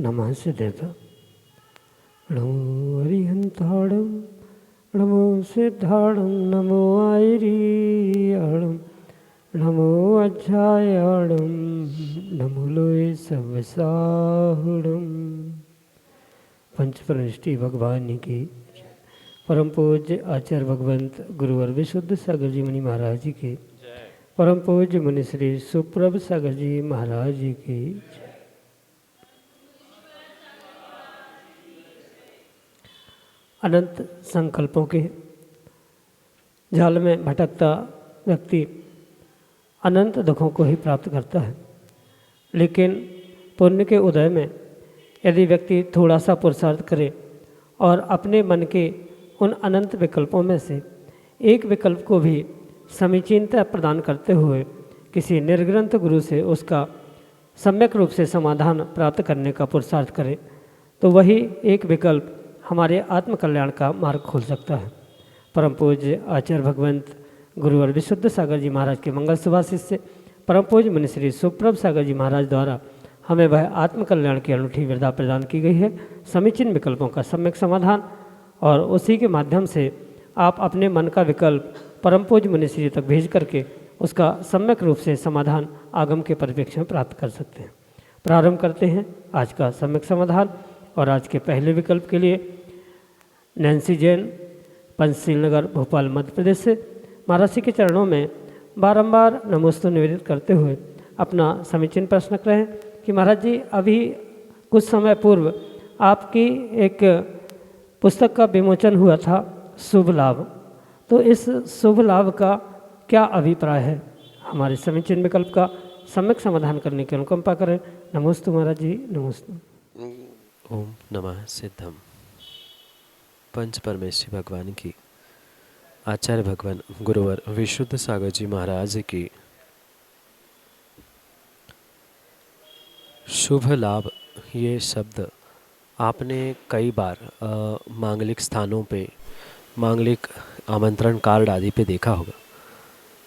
नमः सिद्धेत। नमो हरिहंताणं नमो सिद्धाणं नमो आयरीयाणं नमो अज्जायाणं नमो लोय सवसाहुणं। पंचपरनिष्ठी भगवान की परम पूज्य आचार्य भगवंत गुरुवर विशुद्ध सागर जी मुनि महाराज जी की, परम पूज्य मुनि श्री सुप्रभ सागर जी महाराज जी की। अनंत संकल्पों के जाल में भटकता व्यक्ति अनंत दुखों को ही प्राप्त करता है, लेकिन पुण्य के उदय में यदि व्यक्ति थोड़ा सा पुरुषार्थ करे और अपने मन के उन अनंत विकल्पों में से एक विकल्प को भी समीचीनता प्रदान करते हुए किसी निर्ग्रंथ गुरु से उसका सम्यक रूप से समाधान प्राप्त करने का पुरुषार्थ करे, तो वही एक विकल्प हमारे आत्मकल्याण का मार्ग खोल सकता है। परम पूज्य आचार्य भगवंत गुरुवर विशुद्ध सागर जी महाराज के मंगल सुभाषित से परम पूज्य मुनि श्री सुप्रभ सागर जी महाराज द्वारा हमें वह आत्मकल्याण की अनूठी विरधा प्रदान की गई है, समीचीन विकल्पों का सम्यक समाधान, और उसी के माध्यम से आप अपने मन का विकल्प परम पूज्य मुनि श्री तक भेज करके उसका सम्यक रूप से समाधान आगम के परिप्रेक्ष्य में प्राप्त कर सकते हैं। प्रारंभ करते हैं आज का सम्यक समाधान। और आज के पहले विकल्प के लिए नैन्सी जैन, पंचशील नगर, भोपाल, मध्य प्रदेश से महाराज जी के चरणों में बारंबार नमोस्तु निवेदित करते हुए अपना समीचीन प्रश्न रख रहे हैं कि महाराज जी, अभी कुछ समय पूर्व आपकी एक पुस्तक का विमोचन हुआ था, शुभ लाभ। तो इस शुभ लाभ का क्या अभिप्राय है? हमारे समीचीन विकल्प का सम्यक समाधान करने की अनुकंपा करें। नमोस्तु महाराज जी, नमोस्तु। ओम नमः सिद्धम। पंच परमेश्वरी भगवान की, आचार्य भगवान गुरुवर विशुद्ध सागर जी महाराज की। शुभ लाभ ये शब्द आपने कई बार मांगलिक स्थानों पे, मांगलिक आमंत्रण कार्ड आदि पे देखा होगा,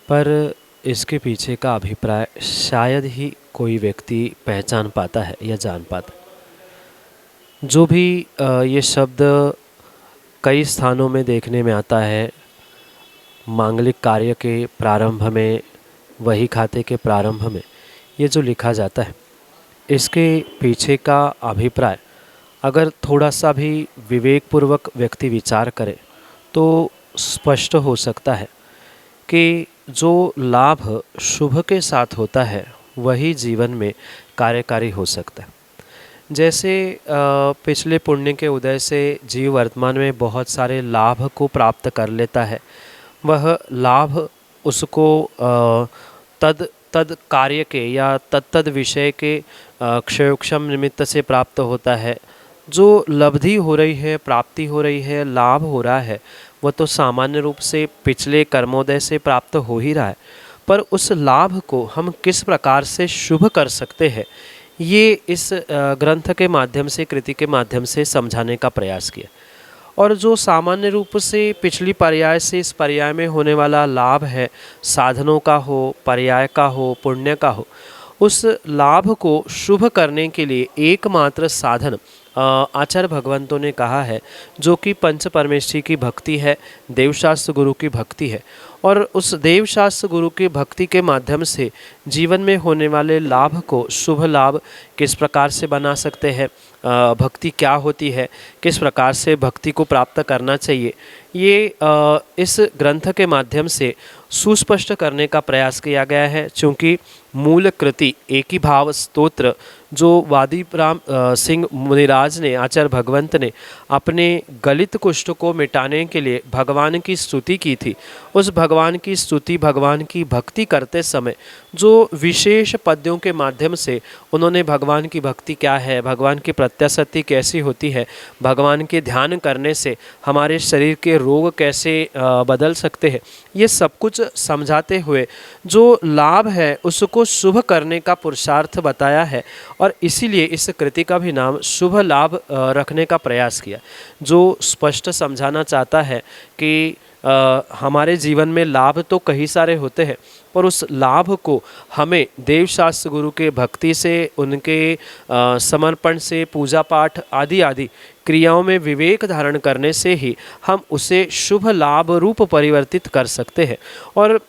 पर इसके पीछे का अभिप्राय शायद ही कोई व्यक्ति पहचान पाता है या जान पाता। जो भी ये शब्द कई स्थानों में देखने में आता है, मांगलिक कार्य के प्रारंभ में, वही खाते के प्रारंभ में ये जो लिखा जाता है, इसके पीछे का अभिप्राय अगर थोड़ा सा भी विवेकपूर्वक व्यक्ति विचार करे तो स्पष्ट हो सकता है कि जो लाभ शुभ के साथ होता है वही जीवन में कार्यकारी हो सकता है। जैसे पिछले पुण्य के उदय से जीव वर्तमान में बहुत सारे लाभ को प्राप्त कर लेता है, वह लाभ उसको तद कार्य के या तद विषय के क्षयोक्षम निमित्त से प्राप्त होता है। जो लब्धि हो रही है, प्राप्ति हो रही है, लाभ हो रहा है, वह तो सामान्य रूप से पिछले कर्मोदय से प्राप्त हो ही रहा है, पर उस लाभ को हम किस प्रकार से शुभ कर सकते हैं, ये इस ग्रंथ के माध्यम से, कृति के माध्यम से समझाने का प्रयास किया। और जो सामान्य रूप से पिछली पर्याय से इस पर्याय में होने वाला लाभ है, साधनों का हो, पर्याय का हो, पुण्य का हो, उस लाभ को शुभ करने के लिए एकमात्र साधन आचार्य भगवंतों ने कहा है, जो कि पंच परमेश्वरी की भक्ति है, देवशास्त्र गुरु की भक्ति है। और उस देवशास्त्र गुरु की भक्ति के माध्यम से जीवन में होने वाले लाभ को शुभ लाभ किस प्रकार से बना सकते हैं, भक्ति क्या होती है, किस प्रकार से भक्ति को प्राप्त करना चाहिए, ये इस ग्रंथ के माध्यम से सुस्पष्ट करने का प्रयास किया गया है। चूँकि मूल कृति एक ही भाव स्तोत्र जो वादी राम सिंह मुनिराज ने, आचार्य भगवंत ने अपने गलित कुष्ठ को मिटाने के लिए भगवान की स्तुति की थी, उस भगवान की स्तुति, भगवान की भक्ति करते समय जो विशेष पद्यों के माध्यम से उन्होंने भगवान की भक्ति क्या है, भगवान की प्रत्याशक्ति कैसी होती है, भगवान के ध्यान करने से हमारे शरीर के रोग कैसे बदल सकते हैं, ये सब कुछ समझाते हुए जो लाभ है उसको शुभ करने का पुरुषार्थ बताया है। और इसीलिए इस कृति का भी नाम शुभ लाभ रखने का प्रयास किया, जो स्पष्ट समझाना चाहता है कि हमारे जीवन में लाभ तो कई सारे होते हैं, पर उस लाभ को हमें देवशास्त्र गुरु के भक्ति से, उनके समर्पण से, पूजा पाठ आदि आदि क्रियाओं में विवेक धारण करने से ही हम उसे शुभ लाभ रूप परिवर्तित कर सकते हैं। और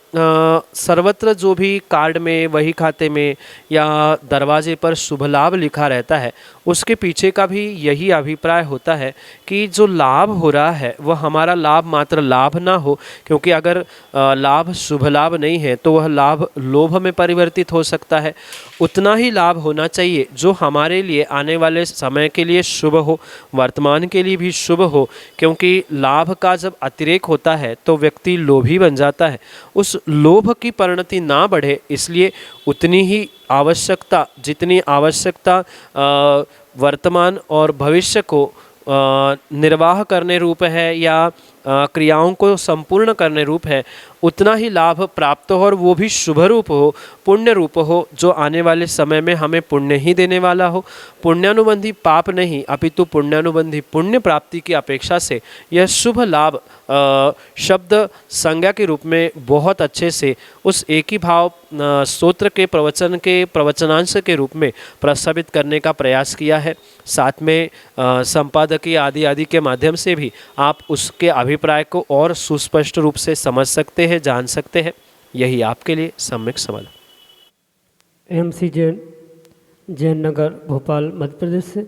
सर्वत्र जो भी कार्ड में, वही खाते में या दरवाजे पर शुभ लाभ लिखा रहता है, उसके पीछे का भी यही अभिप्राय होता है कि जो लाभ हो रहा है वह हमारा लाभ मात्र लाभ ना हो, क्योंकि अगर लाभ शुभ लाभ नहीं है तो वह लाभ लोभ में परिवर्तित हो सकता है। उतना ही लाभ होना चाहिए जो हमारे लिए आने वाले समय के लिए शुभ हो, वर्तमान के लिए भी शुभ हो, क्योंकि लाभ का जब अतिरेक होता है तो व्यक्ति लोभी बन जाता है। उस लोभ की परिणति ना बढ़े, इसलिए उतनी ही आवश्यकता, जितनी आवश्यकता वर्तमान और भविष्य को निर्वाह करने रूप है या क्रियाओं को संपूर्ण करने रूप है, उतना ही लाभ प्राप्त हो और वो भी शुभ रूप हो, पुण्य रूप हो, जो आने वाले समय में हमें पुण्य ही देने वाला हो। पुण्यानुबंधी पाप नहीं, अपितु पुण्यानुबंधी पुण्य प्राप्ति की अपेक्षा से यह शुभ लाभ शब्द संज्ञा के रूप में बहुत अच्छे से उस एक ही भाव स्तोत्र के प्रवचन के प्रवचनांश के रूप में प्रस्तावित करने का प्रयास किया है। साथ में संपादकीय आदि आदि के माध्यम से भी आप उसके अभिप्राय को और सुस्पष्ट रूप से समझ सकते हैं, जान सकते हैं। यही आपके लिए सम्यक समाधान। एम.सी. जैन, जैन नगर, भोपाल, मध्य प्रदेश से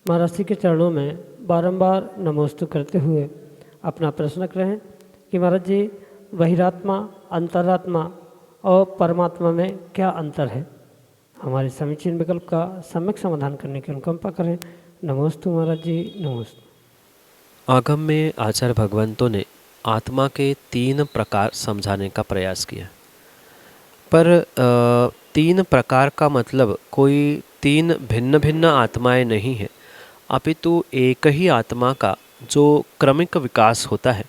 महाराज जी के चरणों में बारंबार नमोस्तु करते हुए अपना प्रश्न रख रहे हैं कि महाराज जी, बहिरात्मा, अंतरात्मा और परमात्मा में क्या अंतर है? हमारे समीचीन विकल्प का सम्यक समाधान करने की अनुकंपा करें। नमोस्तु महाराज जी, नमोस्तु। आगम में आचार्य भगवंतों ने आत्मा के 3 प्रकार समझाने का प्रयास किया, पर 3 प्रकार का मतलब कोई 3 भिन्न भिन्न आत्माएं नहीं है, अपितु एक ही आत्मा का जो क्रमिक विकास होता है,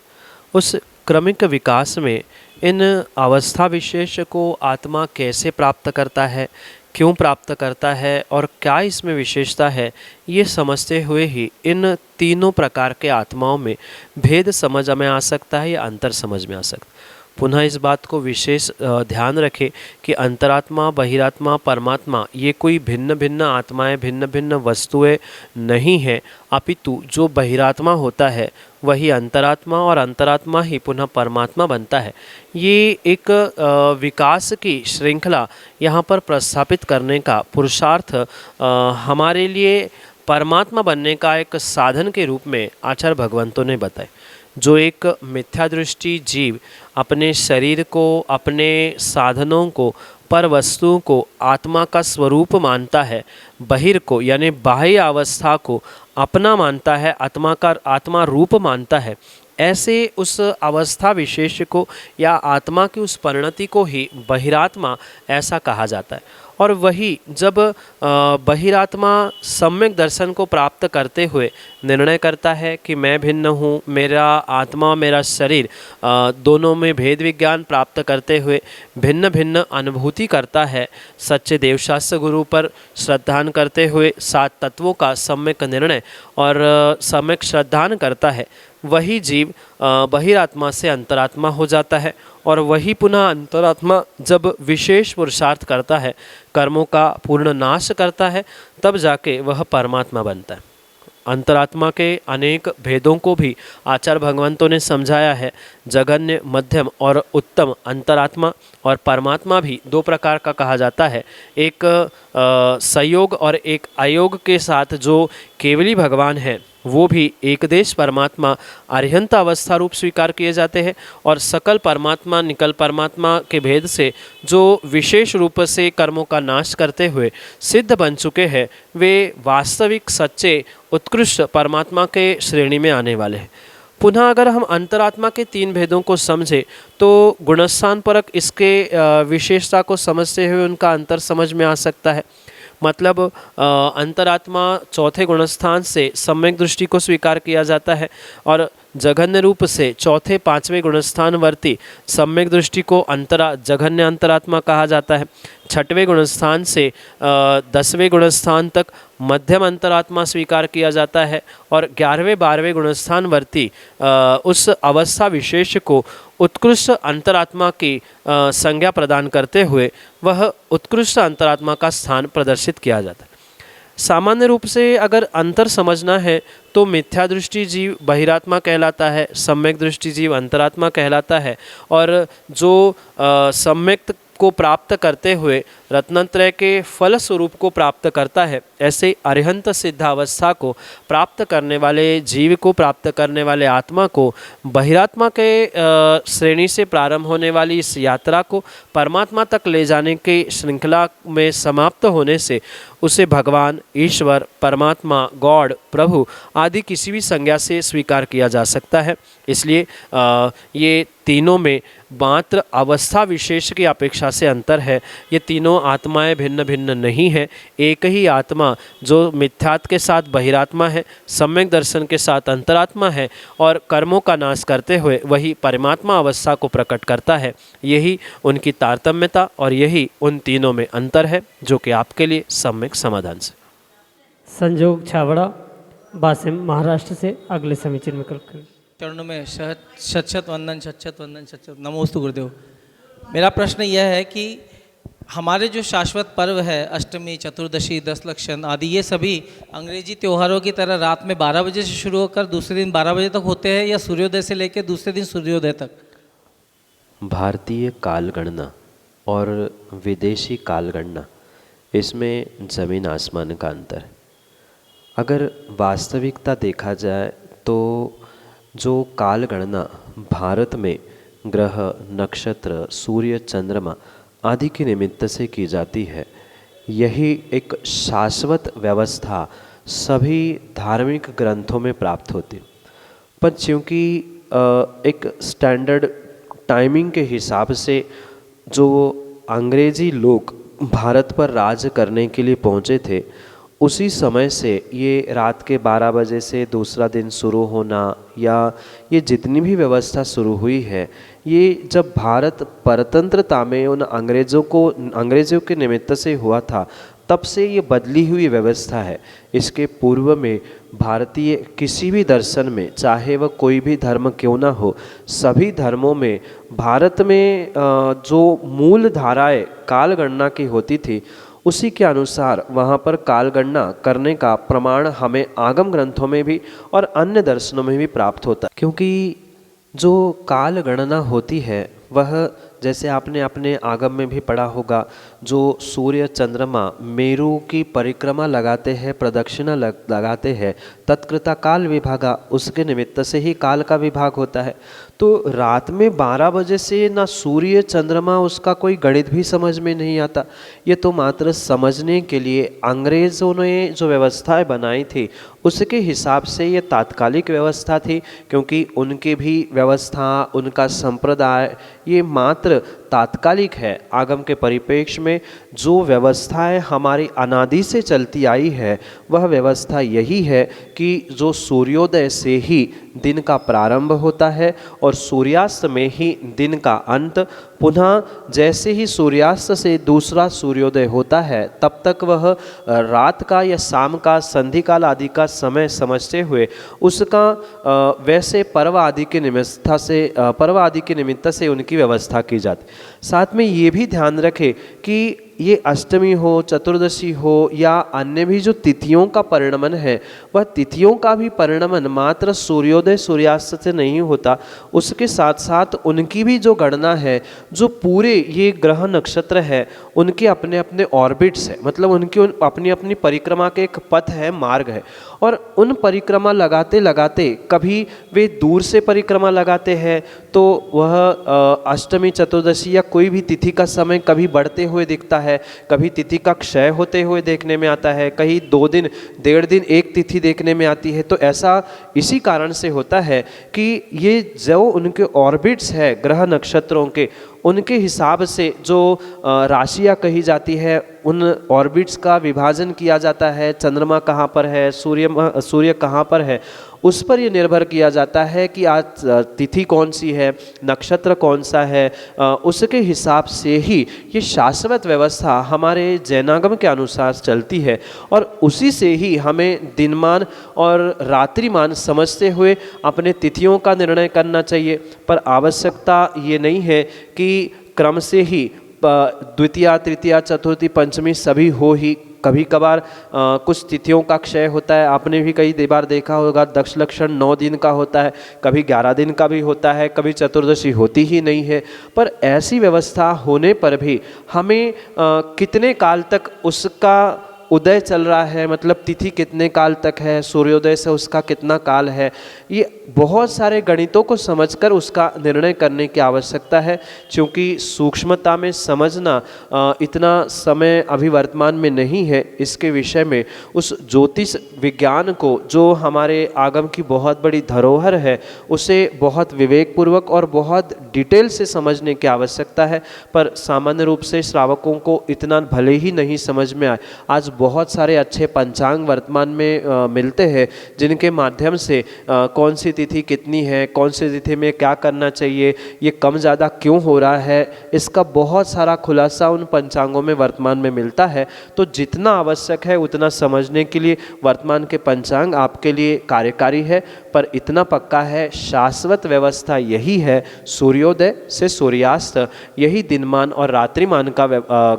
उस क्रमिक विकास में इन अवस्था विशेष को आत्मा कैसे प्राप्त करता है, क्यों प्राप्त करता है और क्या इसमें विशेषता है, ये समझते हुए ही इन तीनों प्रकार के आत्माओं में भेद समझ में आ सकता है या अंतर समझ में आ सकता है। पुनः इस बात को विशेष ध्यान रखें कि अंतरात्मा, बहिरात्मा, परमात्मा ये कोई भिन्न भिन्न आत्माएं, भिन्न भिन्न वस्तुएं नहीं है, अपितु जो बहिरात्मा होता है वही अंतरात्मा और अंतरात्मा ही पुनः परमात्मा बनता है। ये एक विकास की श्रृंखला यहाँ पर प्रस्थापित करने का पुरुषार्थ हमारे लिए परमात्मा बनने का एक साधन के रूप में आचार्य भगवंतों ने बताए। जो एक मिथ्या दृष्टि जीव अपने शरीर को, अपने साधनों को, पर वस्तुओं को आत्मा का स्वरूप मानता है, बहिर को यानी बाह्य अवस्था को अपना मानता है, आत्मा रूप मानता है, ऐसे उस अवस्था विशेष को या आत्मा की उस परिणति को ही बहिरात्मा ऐसा कहा जाता है। और वही जब बहिरात्मा सम्यक दर्शन को प्राप्त करते हुए निर्णय करता है कि मैं भिन्न हूँ, मेरा आत्मा, मेरा शरीर दोनों में भेद विज्ञान प्राप्त करते हुए भिन्न भिन्न अनुभूति करता है, सच्चे देवशास्त्र गुरु पर श्रद्धान करते हुए 7 तत्वों का सम्यक निर्णय और सम्यक श्रद्धान करता है, वही जीव बहिरात्मा से अंतरात्मा हो जाता है। और वही पुनः अंतरात्मा जब विशेष पुरुषार्थ करता है, कर्मों का पूर्ण नाश करता है, तब जाके वह परमात्मा बनता है। अंतरात्मा के अनेक भेदों को भी आचार्य भगवंतों ने समझाया है। जघन्य, मध्यम और उत्तम अंतरात्मा और परमात्मा भी 2 प्रकार का कहा जाता है। एक संयोग और एक अयोग के साथ जो केवली भगवान है वो भी एक देश परमात्मा अर्हंत अवस्था रूप स्वीकार किए जाते हैं। और सकल परमात्मा, निकल परमात्मा के भेद से जो विशेष रूप से कर्मों का नाश करते हुए सिद्ध बन चुके हैं, वे वास्तविक सच्चे उत्कृष्ट परमात्मा के श्रेणी में आने वाले हैं। पुनः अगर हम अंतरात्मा के 3 भेदों को समझें तो गुणस्थान परक इसके विशेषता को समझते हुए उनका अंतर समझ में आ सकता है। मतलब अंतरात्मा चौथे गुणस्थान से सम्यक दृष्टि को स्वीकार किया जाता है और जघन्य रूप से चौथे 5वें गुणस्थान वर्ती सम्यक दृष्टि को जघन्य अंतरात्मा कहा जाता है। 6वें गुणस्थान से 10वें गुणस्थान तक मध्यम अंतरात्मा स्वीकार किया जाता है और 11वें 12वें गुणस्थानवर्ती उस अवस्था विशेष को उत्कृष्ट अंतरात्मा की संज्ञा प्रदान करते हुए वह उत्कृष्ट अंतरात्मा का स्थान प्रदर्शित किया जाता है। सामान्य रूप से अगर अंतर समझना है तो मिथ्या दृष्टि जीव बहिरात्मा कहलाता है, सम्यक दृष्टि जीव अंतरात्मा कहलाता है, और जो सम्यक को प्राप्त करते हुए रत्नत्रय के फल स्वरूप को प्राप्त करता है, ऐसे अरिहंत सिद्ध अवस्था को प्राप्त करने वाले जीव को, प्राप्त करने वाले आत्मा को, बहिरात्मा के श्रेणी से प्रारंभ होने वाली इस यात्रा को परमात्मा तक ले जाने की श्रृंखला में समाप्त होने से उसे भगवान, ईश्वर, परमात्मा, गॉड, प्रभु आदि किसी भी संज्ञा से स्वीकार किया जा सकता है। इसलिए ये तीनों में मात्र अवस्था विशेष की अपेक्षा से अंतर है। ये तीनों आत्माएं भिन्न भिन्न नहीं है। एक ही आत्मा जो मिथ्यात्व के साथ बहिरात्मा है, सम्यक दर्शन के साथ अंतरात्मा है और कर्मों का नाश करते हुए वही परमात्मा अवस्था को प्रकट करता है। यही उनकी तारतम्यता और यही उन तीनों में अंतर है जो कि आपके लिए सम्यक समाधान से। संजोग छावड़ा बासिम महाराष्ट्र से अगले समीचीन में कल चरणों में शत वंदन, शत वंदन, शत नमोस्तु गुरुदेव। मेरा प्रश्न यह है कि हमारे जो शाश्वत पर्व है, अष्टमी, चतुर्दशी, 10 लक्षण आदि, ये सभी अंग्रेजी त्योहारों की तरह रात में 12 बजे से शुरू होकर दूसरे दिन 12 बजे तक होते हैं या सूर्योदय से लेकर दूसरे दिन सूर्योदय तक? भारतीय कालगणना और विदेशी कालगणना, इसमें ज़मीन आसमान का अंतर है। अगर वास्तविकता देखा जाए तो जो कालगणना भारत में ग्रह, नक्षत्र, सूर्य, चंद्रमा आदि के निमित्त से की जाती है, यही एक शाश्वत व्यवस्था सभी धार्मिक ग्रंथों में प्राप्त होती है। पर क्योंकि एक स्टैंडर्ड टाइमिंग के हिसाब से जो अंग्रेजी लोग भारत पर राज करने के लिए पहुँचे थे, उसी समय से ये रात के 12 बजे से दूसरा दिन शुरू होना या ये जितनी भी व्यवस्था शुरू हुई है, ये जब भारत परतंत्रता में उन अंग्रेज़ों के निमित्त से हुआ था, तब से ये बदली हुई व्यवस्था है। इसके पूर्व में भारतीय किसी भी दर्शन में, चाहे वह कोई भी धर्म क्यों ना हो, सभी धर्मों में भारत में जो मूल धाराएं कालगणना की होती थी, उसी के अनुसार वहाँ पर कालगणना करने का प्रमाण हमें आगम ग्रंथों में भी और अन्य दर्शनों में भी प्राप्त होता है। क्योंकि जो कालगणना होती है वह, जैसे आपने अपने आगम में भी पढ़ा होगा, जो सूर्य चंद्रमा मेरु की परिक्रमा लगाते हैं, प्रदक्षिणा लगाते हैं, तत्कृता काल विभागा, उसके निमित्त से ही काल का विभाग होता है। तो रात में 12 बजे से ना सूर्य चंद्रमा, उसका कोई गणित भी समझ में नहीं आता। ये तो मात्र समझने के लिए अंग्रेज़ों ने जो व्यवस्थाएं बनाई थी उसके हिसाब से ये तात्कालिक व्यवस्था थी, क्योंकि उनकी भी व्यवस्था, उनका संप्रदाय ये मात्र तात्कालिक है। आगम के परिप्रेक्ष्य में जो व्यवस्थाएं हमारी अनादि से चलती आई है, वह व्यवस्था यही है कि जो सूर्योदय से ही दिन का प्रारंभ होता है और सूर्यास्त में ही दिन का अंत, पुनः जैसे ही सूर्यास्त से दूसरा सूर्योदय होता है, तब तक वह रात का या शाम का, संधि काल आदि का समय समझते हुए उसका वैसे पर्व आदि के निमित्त से उनकी व्यवस्था की जाती। साथ में ये भी ध्यान रखें कि ये अष्टमी हो, चतुर्दशी हो या अन्य भी जो तिथियों का परिणमन है, वह तिथियों का भी परिणमन मात्र सूर्योदय सूर्यास्त से नहीं होता। उसके साथ साथ उनकी भी जो गणना है, जो पूरे ये ग्रह नक्षत्र है, उनके अपने अपने ऑर्बिट्स है, मतलब उनकी अपनी अपनी परिक्रमा के एक पथ है, मार्ग है, और उन परिक्रमा लगाते लगाते कभी वे दूर से परिक्रमा लगाते हैं तो वह अष्टमी, चतुर्दशी या कोई भी तिथि का समय कभी बढ़ते हुए दिखता है, कभी तिथि का क्षय होते हुए देखने में आता है, कहीं 2 दिन, 1.5 दिन एक तिथि देखने में आती है। तो ऐसा इसी कारण से होता है कि ये जो उनके ऑर्बिट्स है ग्रह नक्षत्रों के, उनके हिसाब से जो राशियाँ कही जाती है, उन ऑर्बिट्स का विभाजन किया जाता है। चंद्रमा कहाँ पर है, सूर्य कहाँ पर है, उस पर ये निर्भर किया जाता है कि आज तिथि कौन सी है, नक्षत्र कौन सा है, उसके हिसाब से ही ये शाश्वत व्यवस्था हमारे जैनागम के अनुसार चलती है और उसी से ही हमें दिनमान और रात्रिमान समझते हुए अपने तिथियों का निर्णय करना चाहिए। पर आवश्यकता ये नहीं है कि क्रम से ही द्वितीया, तृतीया, चतुर्थी, पंचमी सभी हो ही। कभी कभार कुछ तिथियों का क्षय होता है। आपने भी कई बार देखा होगा दक्ष लक्षण 9 दिन का होता है, कभी 11 दिन का भी होता है, कभी चतुर्दशी होती ही नहीं है। पर ऐसी व्यवस्था होने पर भी हमें कितने काल तक उसका उदय चल रहा है, मतलब तिथि कितने काल तक है, सूर्योदय से उसका कितना काल है, ये बहुत सारे गणितों को समझकर उसका निर्णय करने की आवश्यकता है। क्योंकि सूक्ष्मता में समझना इतना समय अभी वर्तमान में नहीं है। इसके विषय में उस ज्योतिष विज्ञान को, जो हमारे आगम की बहुत बड़ी धरोहर है, उसे बहुत विवेकपूर्वक और बहुत डिटेल से समझने की आवश्यकता है। पर सामान्य रूप से श्रावकों को इतना भले ही नहीं समझ में आए। आज बहुत सारे अच्छे पंचांग वर्तमान में मिलते हैं, जिनके माध्यम से कौन सी तिथि कितनी है, कौन सी तिथि में क्या करना चाहिए, ये कम ज़्यादा क्यों हो रहा है, इसका बहुत सारा खुलासा उन पंचांगों में वर्तमान में मिलता है। तो जितना आवश्यक है उतना समझने के लिए वर्तमान के पंचांग आपके लिए कार्यकारी है। पर इतना पक्का है, शाश्वत व्यवस्था यही है, सूर्योदय से सूर्यास्त यही दिनमान और रात्रिमान का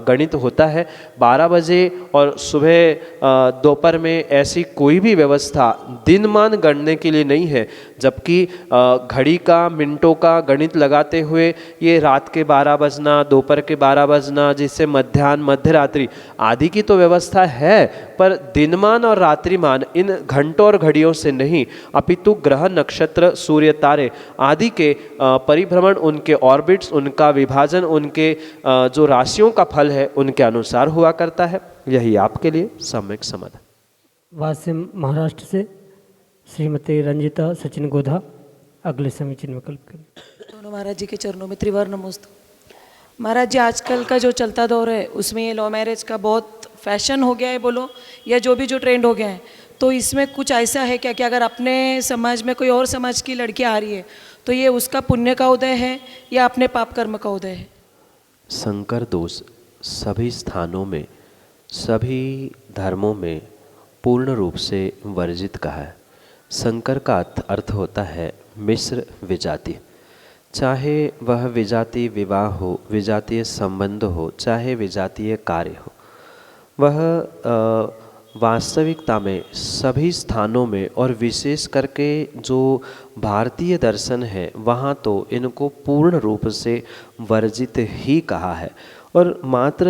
गणित होता है। 12 बजे और सुबह दोपहर में ऐसी कोई भी व्यवस्था दिनमान गणने के लिए नहीं है। जबकि घड़ी का, मिनटों का गणित लगाते हुए ये रात के 12 बजना, दोपहर के 12 बजना, जिससे मध्याह्न, मध्य रात्रि आदि की तो व्यवस्था है, पर दिनमान और रात्रिमान इन घंटों और घड़ियों से नहीं, अपितु ग्रह, नक्षत्र, सूर्य, तारे आदि के परिभ्रमण, उनके ऑर्बिट्स, उनका विभाजन, उनके जो राशियों का फल है उनके अनुसार हुआ करता है। यही आपके लिए सम्यक समाधान। वासिम महाराष्ट्र से श्रीमती रंजिता सचिन गोधा अगले समीचीन विकल्प करें। दोनों महाराज जी के चरणों में त्रिवार नमोस्तु। महाराज जी, आजकल का जो चलता दौर है उसमें ये लव मैरिज का बहुत फैशन हो गया है बोलो, या जो ट्रेंड हो गया है, तो इसमें कुछ ऐसा है क्या कि अगर अपने समाज में कोई और समाज की लड़की आ रही है तो ये उसका पुण्य का उदय है या अपने पाप कर्म का उदय है? संकर दोष सभी स्थानों में, सभी धर्मों में पूर्ण रूप से वर्जित कहा है। संकर का अर्थ होता है मिश्र विजातीय। चाहे वह विजातीय विवाह हो, विजातीय संबंध हो, चाहे विजातीय कार्य हो, वह वास्तविकता में सभी स्थानों में और विशेष करके जो भारतीय दर्शन है वहाँ तो इनको पूर्ण रूप से वर्जित ही कहा है। और मात्र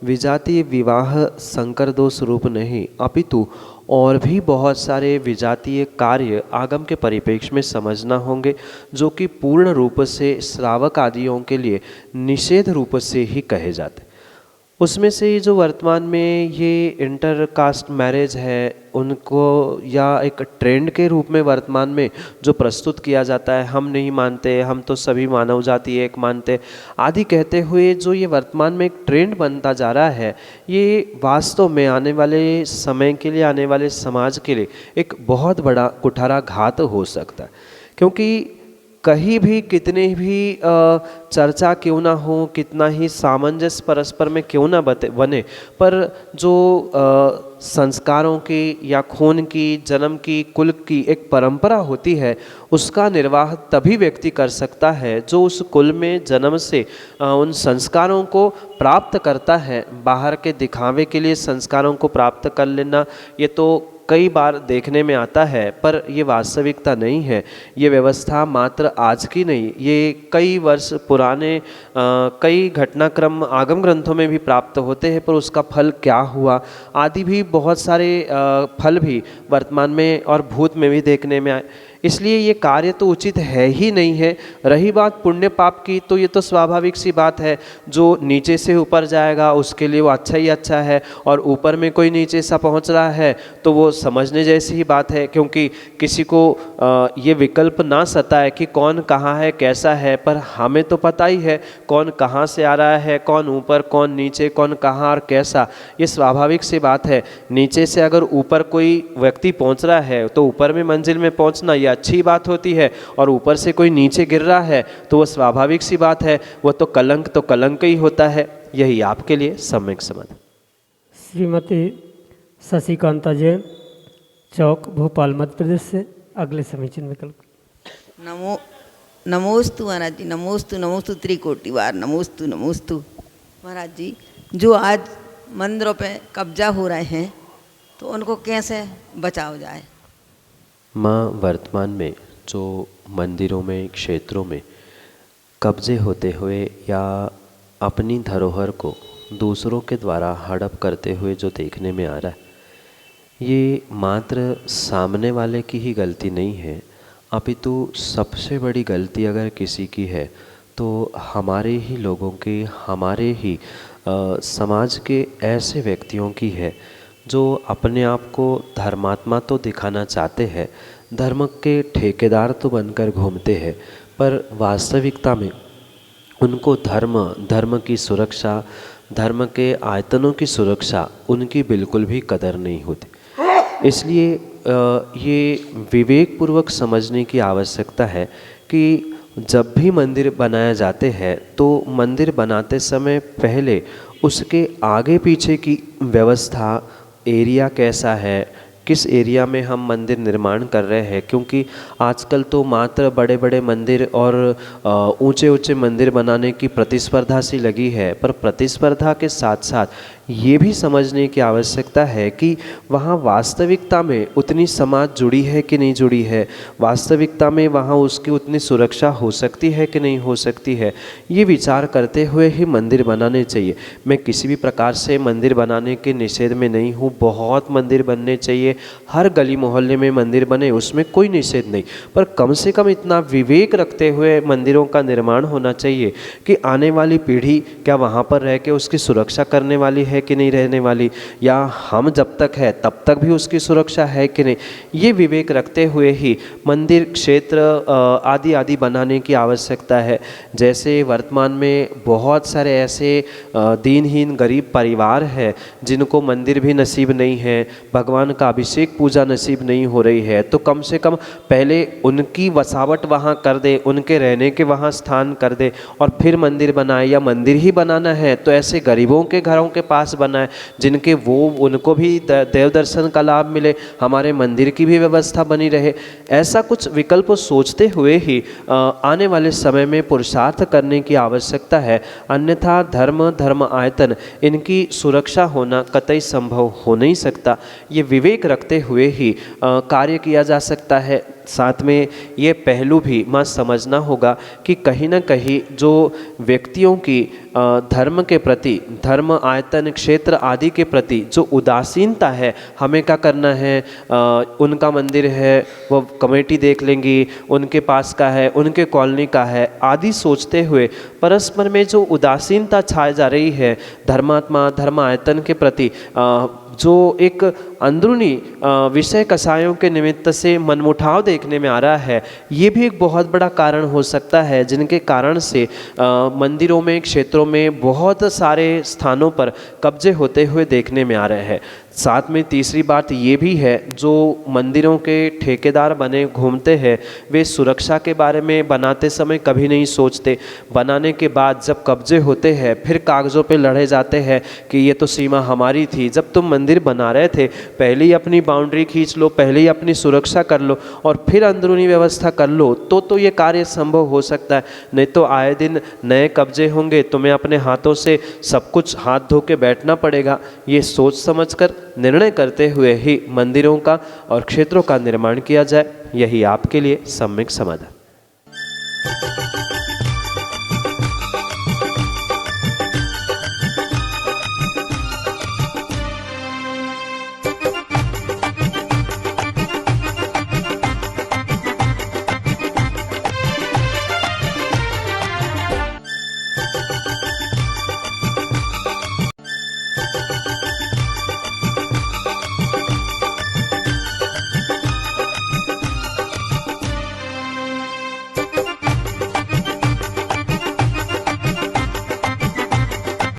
विजातीय विवाह संकर दोष रूप नहीं, अपितु और भी बहुत सारे विजातीय कार्य आगम के परिप्रेक्ष्य में समझना होंगे, जो कि पूर्ण रूप से श्रावक आदियों के लिए निषेध रूप से ही कहे जाते। उसमें से जो वर्तमान में ये इंटर कास्ट मैरिज है, उनको या एक ट्रेंड के रूप में वर्तमान में जो प्रस्तुत किया जाता है, हम नहीं मानते, हम तो सभी मानव जाति एक मानते आदि कहते हुए जो ये वर्तमान में एक ट्रेंड बनता जा रहा है, ये वास्तव में आने वाले समय के लिए, आने वाले समाज के लिए एक बहुत बड़ा कुठाराघात हो सकता है। क्योंकि कहीं भी कितने भी चर्चा क्यों ना हो, कितना ही सामंजस्य परस्पर में क्यों ना बने, पर जो संस्कारों की या खून की, जन्म की, कुल की एक परंपरा होती है, उसका निर्वाह तभी व्यक्ति कर सकता है जो उस कुल में जन्म से उन संस्कारों को प्राप्त करता है। बाहर के दिखावे के लिए संस्कारों को प्राप्त कर लेना, ये तो कई बार देखने में आता है, पर ये वास्तविकता नहीं है। ये व्यवस्था मात्र आज की नहीं, ये कई वर्ष पुराने कई घटनाक्रम आगम ग्रंथों में भी प्राप्त होते हैं, पर उसका फल क्या हुआ आदि भी बहुत सारे फल भी वर्तमान में और भूत में भी देखने में आए। इसलिए ये कार्य तो उचित है ही नहीं है। रही बात पुण्य पाप की, तो ये तो स्वाभाविक सी बात है, जो नीचे से ऊपर जाएगा उसके लिए वो अच्छा ही अच्छा है, और ऊपर में कोई नीचे सा पहुंच रहा है तो वो समझने जैसी ही बात है, क्योंकि किसी को ये विकल्प ना सताए कि कौन कहाँ है कैसा है, पर हमें तो पता ही है कौन कहाँ से आ रहा है, कौन ऊपर कौन नीचे, कौन कहाँ और कैसा। ये स्वाभाविक सी बात है। नीचे से अगर ऊपर कोई व्यक्ति पहुंच रहा है तो ऊपर में मंजिल में पहुंचना ये अच्छी बात होती है, और ऊपर से कोई नीचे गिर रहा है तो वो स्वाभाविक सी बात है, वो तो कलंक ही होता है। यही आपके लिए सम्यक समाधान। श्रीमती शशिकांता जैन, चौक, भोपाल, मध्य प्रदेश से अगले समीचीन विकल्प। नमोस्तु महाराज जी, नमोस्तु नमोस्तु त्रिकोटि बार नमोस्तु नमोस्तु। महाराज जी, जो आज मंदिरों पे कब्जा हो रहे हैं तो उनको कैसे बचाव जाए? माँ, वर्तमान में जो मंदिरों में, क्षेत्रों में कब्जे होते हुए या अपनी धरोहर को दूसरों के द्वारा हड़प करते हुए जो देखने में आ रहा है, ये मात्र सामने वाले की ही गलती नहीं है, अपितु सबसे बड़ी गलती अगर किसी की है तो हमारे ही लोगों की, हमारे ही समाज के ऐसे व्यक्तियों की है जो अपने आप को धर्मात्मा तो दिखाना चाहते हैं, धर्म के ठेकेदार तो बनकर घूमते हैं, पर वास्तविकता में उनको धर्म की सुरक्षा, धर्म के आयतनों की सुरक्षा उनकी बिल्कुल भी कदर नहीं होती। इसलिए ये विवेकपूर्वक समझने की आवश्यकता है कि जब भी मंदिर बनाया जाते हैं तो मंदिर बनाते समय पहले उसके आगे पीछे की व्यवस्था, एरिया कैसा है, किस एरिया में हम मंदिर निर्माण कर रहे हैं, क्योंकि आजकल तो मात्र बड़े बड़े मंदिर और ऊंचे ऊंचे मंदिर बनाने की प्रतिस्पर्धा सी लगी है, पर प्रतिस्पर्धा के साथ साथ ये भी समझने की आवश्यकता है कि वहाँ वास्तविकता में उतनी समाज जुड़ी है कि नहीं जुड़ी है, वास्तविकता में वहाँ उसकी उतनी सुरक्षा हो सकती है कि नहीं हो सकती है, ये विचार करते हुए ही मंदिर बनाने चाहिए। मैं किसी भी प्रकार से मंदिर बनाने के निषेध में नहीं हूँ, बहुत मंदिर बनने चाहिए, हर गली मोहल्ले में मंदिर बने, उसमें कोई निषेध नहीं, पर कम से कम इतना विवेक रखते हुए मंदिरों का निर्माण होना चाहिए कि आने वाली पीढ़ी क्या वहाँ पर रह के उसकी सुरक्षा करने वाली है कि नहीं रहने वाली, या हम जब तक है तब तक भी उसकी सुरक्षा है कि नहीं। ये विवेक रखते हुए ही मंदिर, क्षेत्र आदि आदि बनाने की आवश्यकता है। जैसे वर्तमान में बहुत सारे ऐसे दीनहीन गरीब परिवार हैं जिनको मंदिर भी नसीब नहीं है, भगवान का अभिषेक पूजा नसीब नहीं हो रही है, तो कम से कम पहले उनकी वसावट वहाँ कर दे, उनके रहने के वहाँ स्थान कर दे, और फिर मंदिर बनाए। या मंदिर ही बनाना है तो ऐसे गरीबों के घरों के पास बनाए जिनके उनको भी देव दर्शन का लाभ मिले, हमारे मंदिर की भी व्यवस्था बनी रहे। ऐसा कुछ विकल्प सोचते हुए ही आने वाले समय में पुरुषार्थ करने की आवश्यकता है, अन्यथा धर्म आयतन इनकी सुरक्षा होना कतई संभव हो नहीं सकता। ये विवेक रखते हुए ही कार्य किया जा सकता है। साथ में ये पहलू भी मां समझना होगा कि कहीं ना कहीं जो व्यक्तियों की धर्म के प्रति, धर्म, आयतन, क्षेत्र आदि के प्रति जो उदासीनता है, हमें क्या करना है, उनका मंदिर है वो कमेटी देख लेंगी, उनके पास का है, उनके कॉलोनी का है आदि सोचते हुए परस्पर में जो उदासीनता छाई जा रही है धर्मात्मा, धर्म आयतन के प्रति, जो एक अंदरूनी विषय कसायों के निमित्त से मनमुटाव देखने में आ रहा है, ये भी एक बहुत बड़ा कारण हो सकता है, जिनके कारण से मंदिरों में, क्षेत्रों में बहुत सारे स्थानों पर कब्जे होते हुए देखने में आ रहे हैं। साथ में तीसरी बात ये भी है, जो मंदिरों के ठेकेदार बने घूमते हैं वे सुरक्षा के बारे में बनाते समय कभी नहीं सोचते। बनाने के बाद जब कब्जे होते हैं फिर कागज़ों पे लड़े जाते हैं कि ये तो सीमा हमारी थी। जब तुम मंदिर बना रहे थे पहले ही अपनी बाउंड्री खींच लो, पहले ही अपनी सुरक्षा कर लो और फिर अंदरूनी व्यवस्था कर लो, तो ये कार्य संभव हो सकता है। नहीं तो आए दिन नए कब्जे होंगे, तुम्हें अपने हाथों से सब कुछ हाथ धो के बैठना पड़ेगा। ये सोच समझकर निर्णय करते हुए ही मंदिरों का और क्षेत्रों का निर्माण किया जाए, यही आपके लिए सम्यक समाधान।